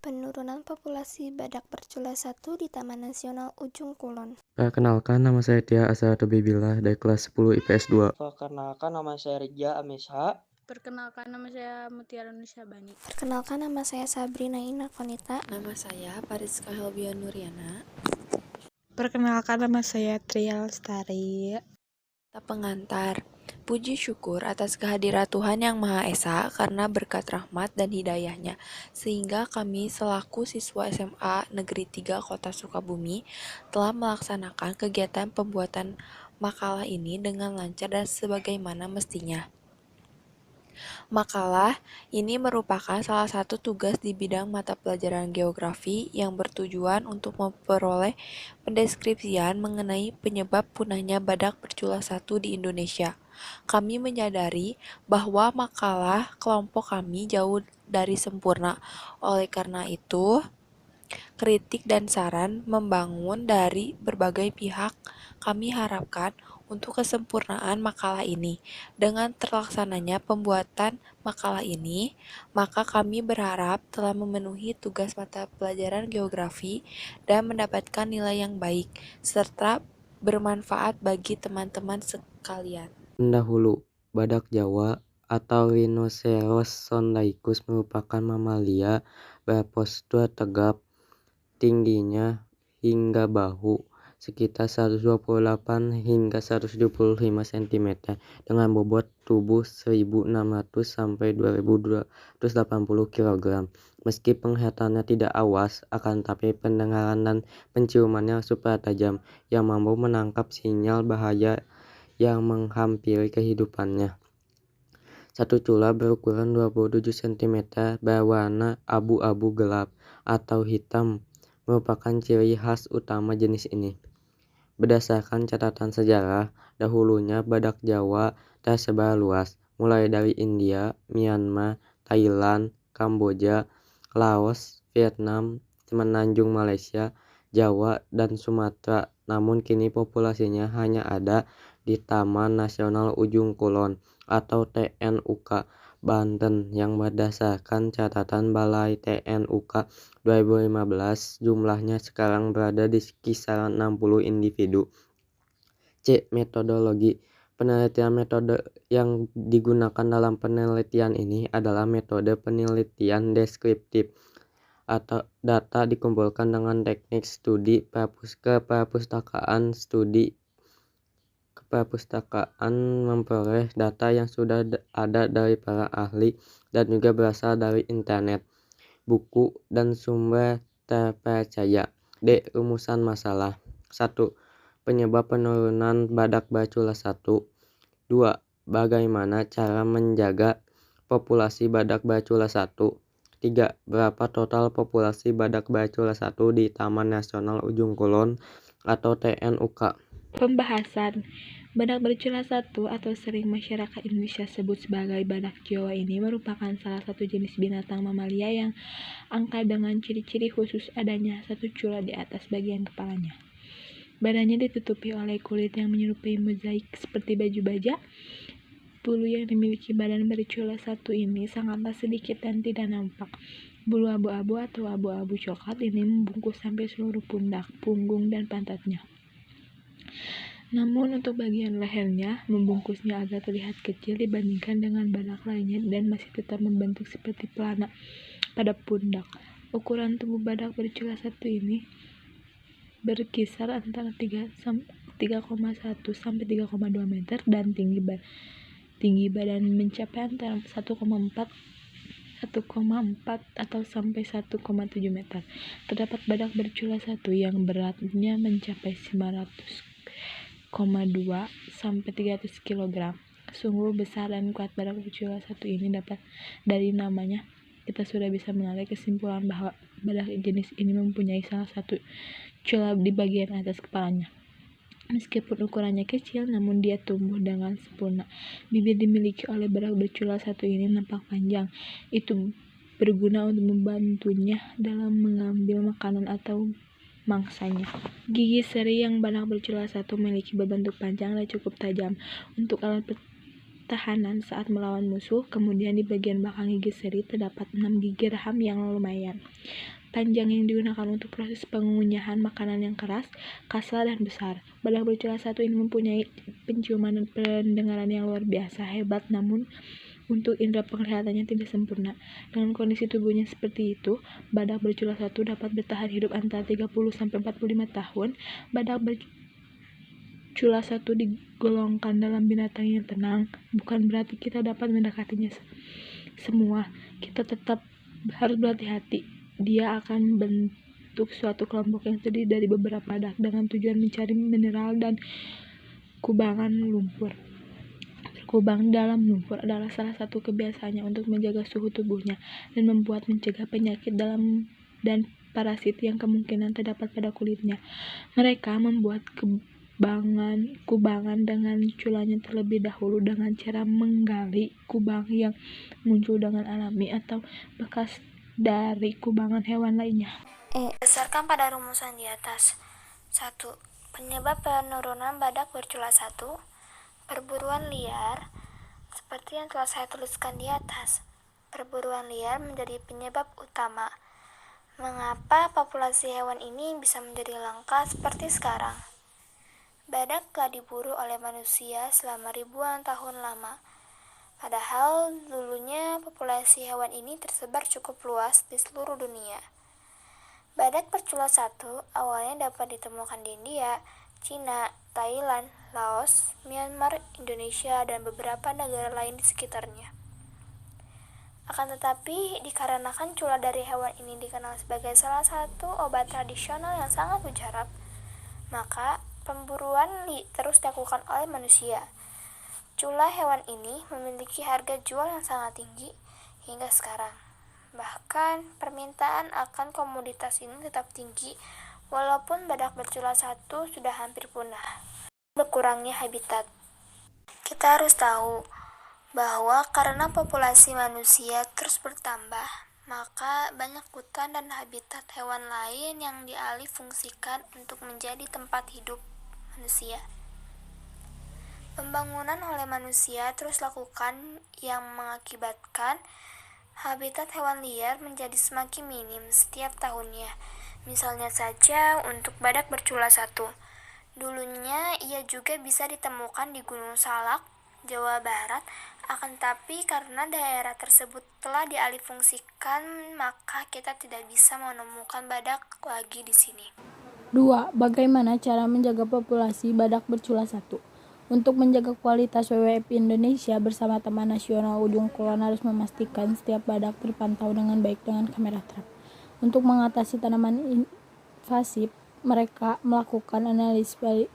Penurunan populasi badak bercula 1 di Taman Nasional Ujung Kulon. Perkenalkan, nama saya Tia Asharuddin dari kelas 10 IPS 2. Perkenalkan, nama saya Rija Amesha. Perkenalkan, nama saya Mutiara Nusyabani. Perkenalkan, nama saya Sabrina Inakonita. Nama saya Pariska Helbia Nuriana. Perkenalkan, nama saya Tria Lestari. Pengantar, puji syukur atas kehadiran Tuhan Yang Maha Esa karena berkat rahmat dan hidayahnya, sehingga kami selaku siswa SMA Negeri 3 Kota Sukabumi telah melaksanakan kegiatan pembuatan makalah ini dengan lancar dan sebagaimana mestinya. Makalah ini merupakan salah satu tugas di bidang mata pelajaran geografi yang bertujuan untuk memperoleh pendeskripsian mengenai penyebab punahnya badak bercula 1 di Indonesia. Kami menyadari bahwa makalah kelompok kami jauh dari sempurna. Oleh karena itu, kritik dan saran membangun dari berbagai pihak kami harapkan untuk kesempurnaan makalah ini. Dengan terlaksananya pembuatan makalah ini, maka kami berharap telah memenuhi tugas mata pelajaran geografi dan mendapatkan nilai yang baik, serta bermanfaat bagi teman-teman sekalian. Pendahulu, badak Jawa atau Rhinoceros sondaicus merupakan mamalia berpostur tegap, tingginya hingga bahu, sekitar 128 hingga 175 cm, dengan bobot tubuh 1.600 sampai 2.280 kg. Meski penglihatannya tidak awas, akan tapi pendengaran dan penciumannya super tajam, yang mampu menangkap sinyal bahaya yang menghampiri kehidupannya. Satu cula berukuran 27 cm berwarna abu-abu gelap atau hitam merupakan ciri khas utama jenis ini. Berdasarkan catatan sejarah, dahulunya badak Jawa tersebar luas, mulai dari India, Myanmar, Thailand, Kamboja, Laos, Vietnam, semenanjung Malaysia, Jawa, dan Sumatera. Namun kini populasinya hanya ada di Taman Nasional Ujung Kulon atau TNUK Banten, yang berdasarkan catatan Balai TNUK 2015 jumlahnya sekarang berada di kisaran 60 individu. C. Metodologi penelitian. Metode yang digunakan dalam penelitian ini adalah metode penelitian deskriptif atau data dikumpulkan dengan teknik studi keperpustakaan. Studi keperpustakaan memperoleh data yang sudah ada dari para ahli dan juga berasal dari internet, buku, dan sumber terpercaya. D. Rumusan masalah. 1. Penyebab penurunan badak bercula 1. 2. Bagaimana cara menjaga populasi badak bercula 1. 3. Berapa total populasi badak bercula 1 di Taman Nasional Ujung Kulon atau TNUK? Pembahasan. Badak bercula 1 atau sering masyarakat Indonesia sebut sebagai badak Jawa ini merupakan salah satu jenis binatang mamalia yang angka dengan ciri-ciri khusus adanya satu cula di atas bagian kepalanya. Badannya ditutupi oleh kulit yang menyerupai mozaik seperti baju baja. Bulu yang dimiliki badan bercula 1 ini sangatlah sedikit dan tidak nampak. Bulu abu-abu atau abu-abu coklat ini membungkus sampai seluruh pundak, punggung, dan pantatnya. Namun untuk bagian lehernya, membungkusnya agak terlihat kecil dibandingkan dengan badak lainnya dan masih tetap membentuk seperti pelana pada pundak. Ukuran tubuh badak bercula 1 ini berkisar antara 3,1 sampai 3,2 meter dan tinggi badan mencapai antara 1,4 atau sampai 1,7 meter. Terdapat badak bercula 1 yang beratnya mencapai 500,2 sampai 300 kg. Sungguh besar dan kuat badak bercula 1 ini. Dapat dari namanya kita sudah bisa menarik kesimpulan bahwa badak jenis ini mempunyai salah satu cula di bagian atas kepalanya. Meskipun ukurannya kecil, namun dia tumbuh dengan sempurna. Bibir dimiliki oleh badak bercula 1 ini nampak panjang. Itu berguna untuk membantunya dalam mengambil makanan atau mangsanya. Gigi seri yang badak bercula 1 memiliki berbentuk panjang dan cukup tajam. Untuk alat pertahanan saat melawan musuh. Kemudian di bagian belakang gigi seri terdapat 6 gigi rahang yang lumayan panjang yang digunakan untuk proses pengunyahan makanan yang keras, kasar, dan besar. Badak bercula satu ini mempunyai penciuman dan pendengaran yang luar biasa hebat, namun untuk indera penglihatannya tidak sempurna. Dengan kondisi tubuhnya seperti itu, badak bercula satu dapat bertahan hidup antara 30-45 tahun. Badak bercula satu digolongkan dalam binatang yang tenang. Bukan berarti kita dapat mendekatinya semua. Kita tetap harus berhati-hati. Dia akan membentuk suatu kelompok yang terdiri dari beberapa badak dengan tujuan mencari mineral dan kubangan lumpur. Berkubang dalam lumpur adalah salah satu kebiasaannya untuk menjaga suhu tubuhnya dan membuat mencegah penyakit dalam dan parasit yang kemungkinan terdapat pada kulitnya. Mereka membuat kubangan dengan culanya terlebih dahulu dengan cara menggali kubang yang muncul dengan alami atau bekas dari kubangan hewan lainnya. Berdasarkan pada rumusan di atas. 1. Penyebab penurunan badak bercula satu, perburuan liar. Seperti yang telah saya tuliskan di atas, perburuan liar menjadi penyebab utama. Mengapa populasi hewan ini bisa menjadi langka seperti sekarang? Badak telah diburu oleh manusia selama ribuan tahun lama. Padahal dulunya populasi hewan ini tersebar cukup luas di seluruh dunia. Badak bercula satu awalnya dapat ditemukan di India, Cina, Thailand, Laos, Myanmar, Indonesia, dan beberapa negara lain di sekitarnya. Akan tetapi, dikarenakan cula dari hewan ini dikenal sebagai salah satu obat tradisional yang sangat mujarab, maka pemburuan terus dilakukan oleh manusia. Cula hewan ini memiliki harga jual yang sangat tinggi hingga sekarang. Bahkan permintaan akan komoditas ini tetap tinggi walaupun badak bercula satu sudah hampir punah. Berkurangnya habitat. Kita harus tahu bahwa karena populasi manusia terus bertambah, maka banyak hutan dan habitat hewan lain yang dialih fungsikan untuk menjadi tempat hidup manusia. Pembangunan oleh manusia terus lakukan yang mengakibatkan habitat hewan liar menjadi semakin minim setiap tahunnya. Misalnya saja untuk badak bercula satu. Dulunya ia juga bisa ditemukan di Gunung Salak, Jawa Barat, akan tapi karena daerah tersebut telah dialihfungsikan, maka kita tidak bisa menemukan badak lagi di sini. 2. Bagaimana cara menjaga populasi badak bercula satu? Untuk menjaga kualitas WWF Indonesia bersama Taman Nasional Ujung Kulon harus memastikan setiap badak terpantau dengan baik dengan kamera trap. Untuk mengatasi tanaman invasif, mereka melakukan analisis baik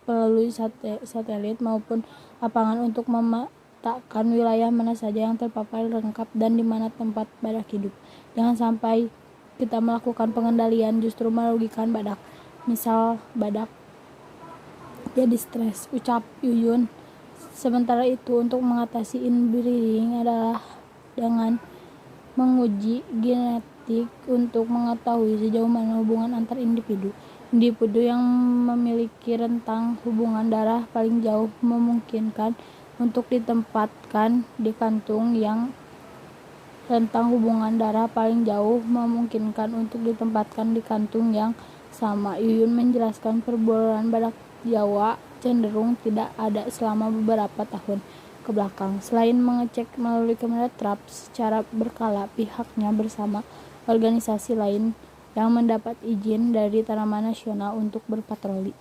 melalui satelit maupun lapangan untuk memetakan wilayah mana saja yang terpapar lengkap dan di mana tempat badak hidup. Jangan sampai kita melakukan pengendalian justru merugikan badak. Misal badak jadi stres, ucap Yuyun. Sementara itu, untuk mengatasi inbreeding adalah dengan menguji genetik untuk mengetahui sejauh mana hubungan antar individu. Individu yang memiliki rentang hubungan darah paling jauh memungkinkan untuk ditempatkan di kantung yang rentang hubungan darah paling jauh memungkinkan untuk ditempatkan di kantung yang sama. Yuyun menjelaskan perburuan badak Jawa cenderung tidak ada selama beberapa tahun ke belakang. Selain mengecek melalui kamera trap secara berkala, pihaknya bersama organisasi lain yang mendapat izin dari Taman Nasional untuk berpatroli.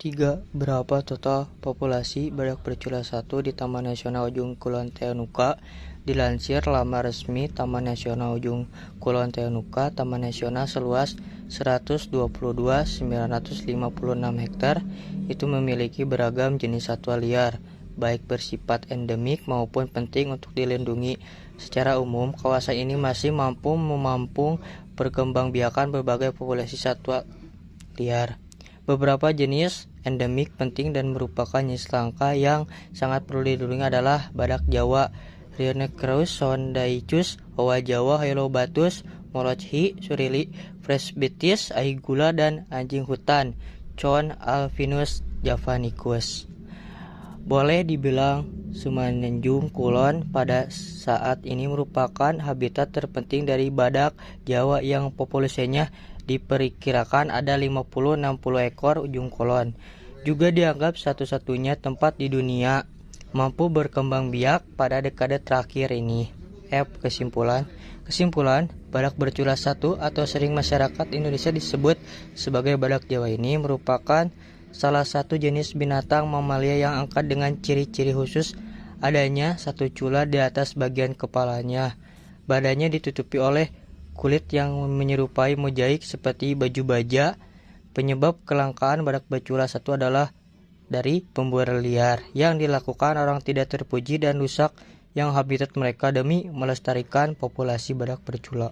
3. Berapa total populasi badak bercula satu di Taman Nasional Ujung Kulon Teunuka? Dilansir laman resmi Taman Nasional Ujung Kulon Teunuka, Taman Nasional seluas 122.956 hektar itu memiliki beragam jenis satwa liar, baik bersifat endemik maupun penting untuk dilindungi. Secara umum, kawasan ini masih mampu menampung perkembangbiakan berbagai populasi satwa liar. Beberapa jenis endemik penting dan merupakan jenis langka yang sangat perlu dilindungi adalah badak Jawa, Rhinoceros sondaicus, owa Jawa, Hylobatus, Moloch-hi, Surili, Presbytis, Aigula, dan anjing hutan, Chon alpinus javanicus. Boleh dibilang Semenanjung Kulon pada saat ini merupakan habitat terpenting dari badak Jawa yang populasinya diperkirakan ada 50-60 ekor ujung kulon. Juga dianggap satu-satunya tempat di dunia mampu berkembang biak pada dekade terakhir ini. Kesimpulan, badak bercula satu atau sering masyarakat Indonesia disebut sebagai badak Jawa ini merupakan salah satu jenis binatang mamalia yang angkat dengan ciri-ciri khusus adanya satu cula di atas bagian kepalanya. Badannya ditutupi oleh kulit yang menyerupai mozaik seperti baju baja. Penyebab kelangkaan badak bercula satu adalah dari pemburuan liar yang dilakukan orang tidak terpuji dan rusak yang habitat mereka demi melestarikan populasi badak bercula.